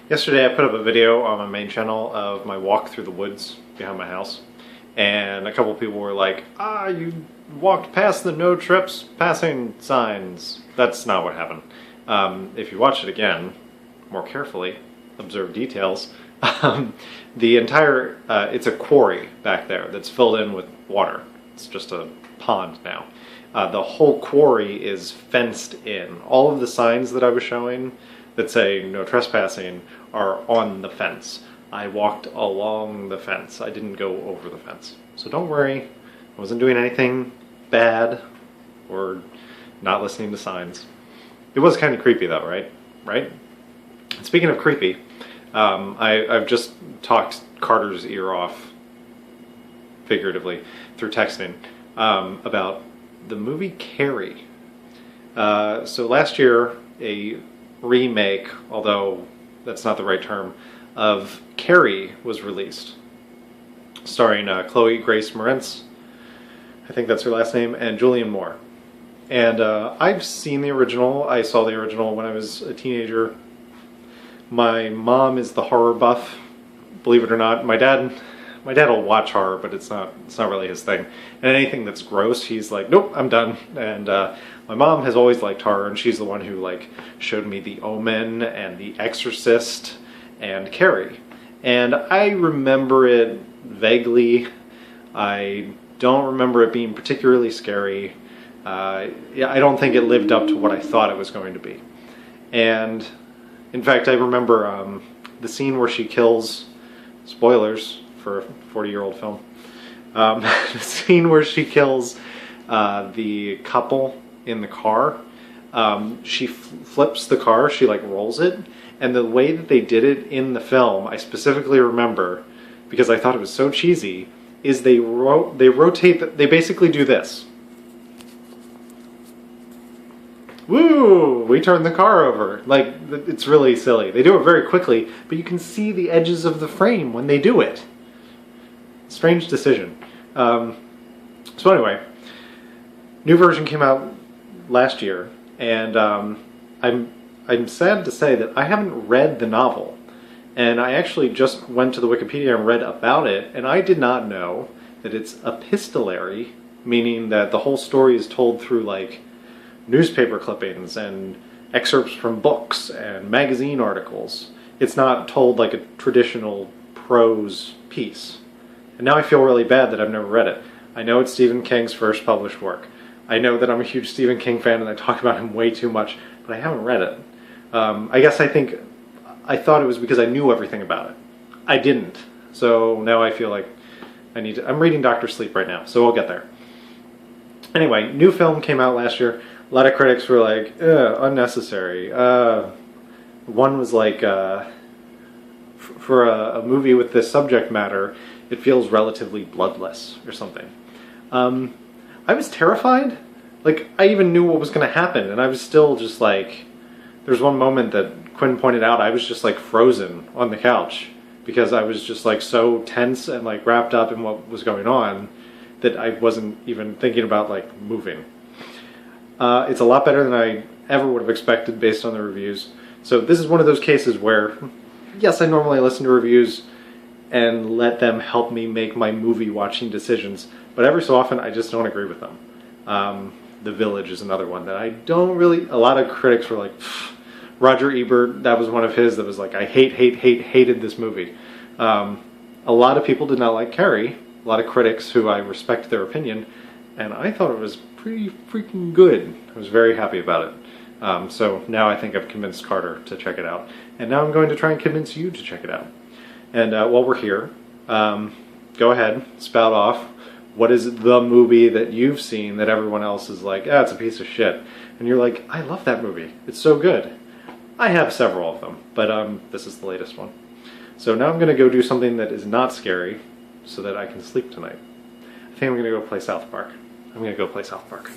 Yesterday I put up a video on my main channel of my walk through the woods behind my house, and a couple people were like, you walked past the no trips passing signs. That's not what happened. If you watch it again, more carefully, observe details, the entire, it's a quarry back there that's filled in with water. It's just a pond now. The whole quarry is fenced in. All of the signs that I was showing that say no trespassing are on the fence. I walked along the fence. I didn't go over the fence. So don't worry, I wasn't doing anything bad or not listening to signs. It was kind of creepy though, right? And speaking of creepy, I've just talked Carter's ear off, figuratively, through texting, about the movie Carrie. So last year, a remake, although that's not the right term, of Carrie was released, starring Chloe Grace Moretz, I think that's her last name, and Julianne Moore. And I've seen the original. I saw the original when I was a teenager. My mom is the horror buff, believe it or not. My dad will watch horror, but it's not really his thing. And anything that's gross, he's like, nope, I'm done. And my mom has always liked horror, and she's the one who like showed me The Omen and The Exorcist and Carrie. And I remember it vaguely. I don't remember it being particularly scary. Yeah, I don't think it lived up to what I thought it was going to be. And in fact, I remember the scene where she kills, spoilers for a 40-year-old film, the scene where she kills the couple in the car. She flips the car, she like rolls it, and the way that they did it in the film, I specifically remember, because I thought it was so cheesy, is they rotate, they basically do this. Woo! We turned the car over. Like, it's really silly. They do it very quickly, but you can see the edges of the frame when they do it. Strange decision. So anyway, new version came out last year, and I'm sad to say that I haven't read the novel. And I actually just went to the Wikipedia and read about it, and I did not know that it's epistolary, meaning that the whole story is told through like newspaper clippings and excerpts from books and magazine articles. It's not told like a traditional prose piece. And now I feel really bad that I've never read it. I know it's Stephen King's first published work. I know that I'm a huge Stephen King fan and I talk about him way too much, but I haven't read it. I guess I thought it was because I knew everything about it. I didn't. So now I feel like I'm reading Dr. Sleep right now, so we'll get there. Anyway, new film came out last year. A lot of critics were like, unnecessary. One was like, for a movie with this subject matter, it feels relatively bloodless or something. I was terrified. Like, I even knew what was going to happen, and I was still just like, there's one moment that Quinn pointed out, I was just like frozen on the couch because I was just like so tense and like wrapped up in what was going on that I wasn't even thinking about like moving. It's a lot better than I ever would have expected based on the reviews. So this is one of those cases where, yes, I normally listen to reviews and let them help me make my movie watching decisions, but every so often I just don't agree with them. The Village is another one that I don't really, a lot of critics were like, Roger Ebert, that was one of his that was like, I hated this movie. A lot of people did not like Carrie, a lot of critics who I respect their opinion, and I thought it was pretty freaking good. I was very happy about it. So now I think I've convinced Carter to check it out. And now I'm going to try and convince you to check it out. And while we're here, go ahead, spout off. What is the movie that you've seen that everyone else is like, it's a piece of shit? And you're like, I love that movie. It's so good. I have several of them, but this is the latest one. So now I'm going to go do something that is not scary so that I can sleep tonight. I think I'm going to go play South Park. I'm going to go play South Park.